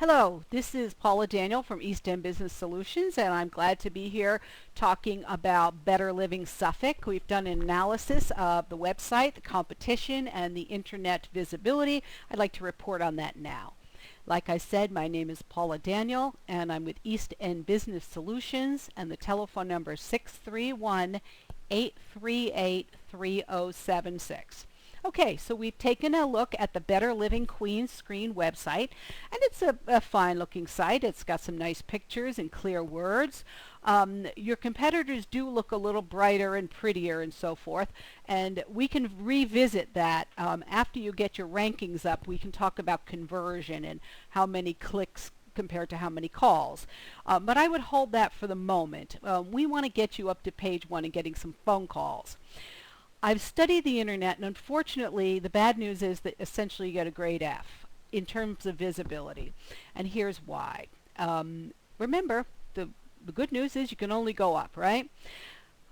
Hello, this is Paula Daniel from East End Business Solutions, and I'm glad to be here talking about Better Living Suffolk. We've done an analysis of the website, the competition, and the internet visibility. I'd like to report on that now. Like I said, my name is Paula Daniel, and I'm with East End Business Solutions, and the telephone number is 631-838-3076. Okay, so we've taken a look at the Better Living Queen Screen website, and it's a fine looking site. It's got some nice pictures and clear words. Your competitors do look a little brighter and prettier and so forth, and we can revisit that after you get your rankings up. We can talk about conversion and how many clicks compared to how many calls. But I would hold that for the moment. We want to get you up to page 1 and getting some phone calls. I've studied the internet, and unfortunately the bad news is that essentially you get a grade F in terms of visibility, and here's why. Remember, the good news is you can only go up, right?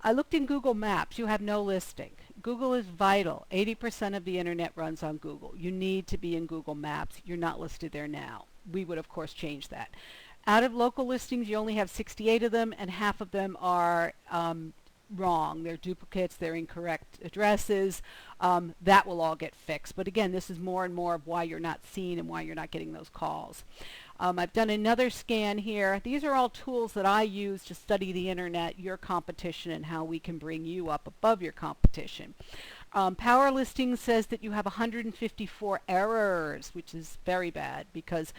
I looked in Google Maps. You have no listing. Google is vital. 80% of the internet runs on Google. You need to be in Google Maps. You're not listed there now. We would of course change that. Out of local listings, you only have 68 of them, and half of them are wrong. They're duplicates, they're incorrect addresses. That will all get fixed. But again, this is more and more of why you're not seen and why you're not getting those calls. I've done another scan here. These are all tools that I use to study the internet, your competition, and how we can bring you up above your competition. Power Listing says that you have 154 errors, which is very bad because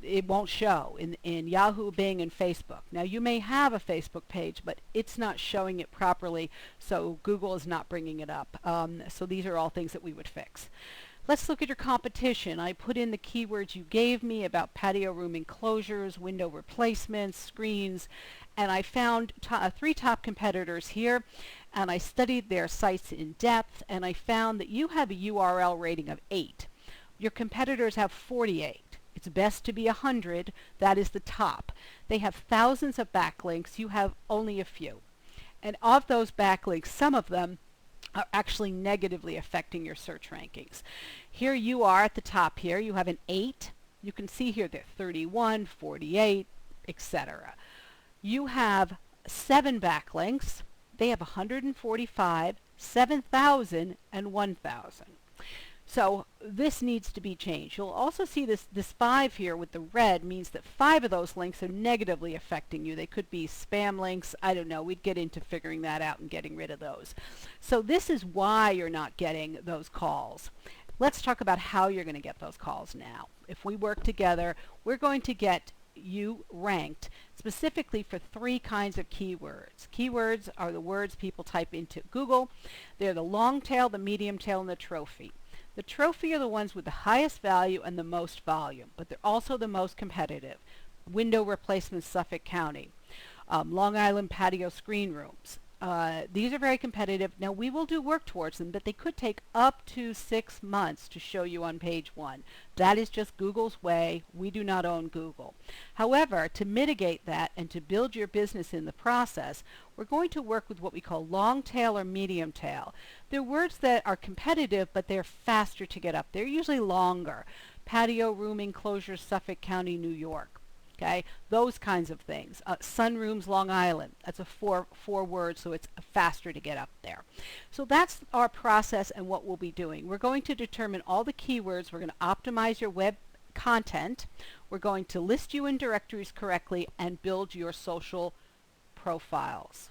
it won't show in Yahoo, Bing, and Facebook. Now you may have a Facebook page, but it's not showing it properly, so Google is not bringing it up. So these are all things that we would fix. Let's look at your competition. I put in the keywords you gave me about patio room enclosures, window replacements, screens, and I found 3 top competitors here, and I studied their sites in depth, and I found that you have a URL rating of 8. Your competitors have 48. It's best to be 100. That is the top. They have thousands of backlinks. You have only a few. And of those backlinks, some of them are actually negatively affecting your search rankings. Here you are at the top here. You have an 8. You can see here they're 31, 48, etc. You have 7 backlinks. They have 145, 7,000, and 1,000. So this needs to be changed. You'll also see this 5 here with the red means that 5 of those links are negatively affecting you. They could be spam links. I don't know. We'd get into figuring that out and getting rid of those. So this is why you're not getting those calls. Let's talk about how you're going to get those calls now. If we work together, we're going to get you ranked specifically for 3 kinds of keywords. Keywords are the words people type into Google. They're the long tail, the medium tail, and the trophy. The trophy are the ones with the highest value and the most volume, but they're also the most competitive. Window replacement, Suffolk County. Long Island patio screen rooms. These are very competitive. Now we will do work towards them, but they could take up to 6 months to show you on page 1. That is just Google's way. We do not own Google. However, to mitigate that and to build your business in the process, we're going to work with what we call long tail or medium tail. They're words that are competitive, but they're faster to get up. They're usually longer. Patio room enclosures, Suffolk County, New York. Okay, those kinds of things. Sunrooms, Long Island. That's a four word, so it's faster to get up there. So that's our process and what we'll be doing. We're going to determine all the keywords. We're going to optimize your web content. We're going to list you in directories correctly and build your social profiles.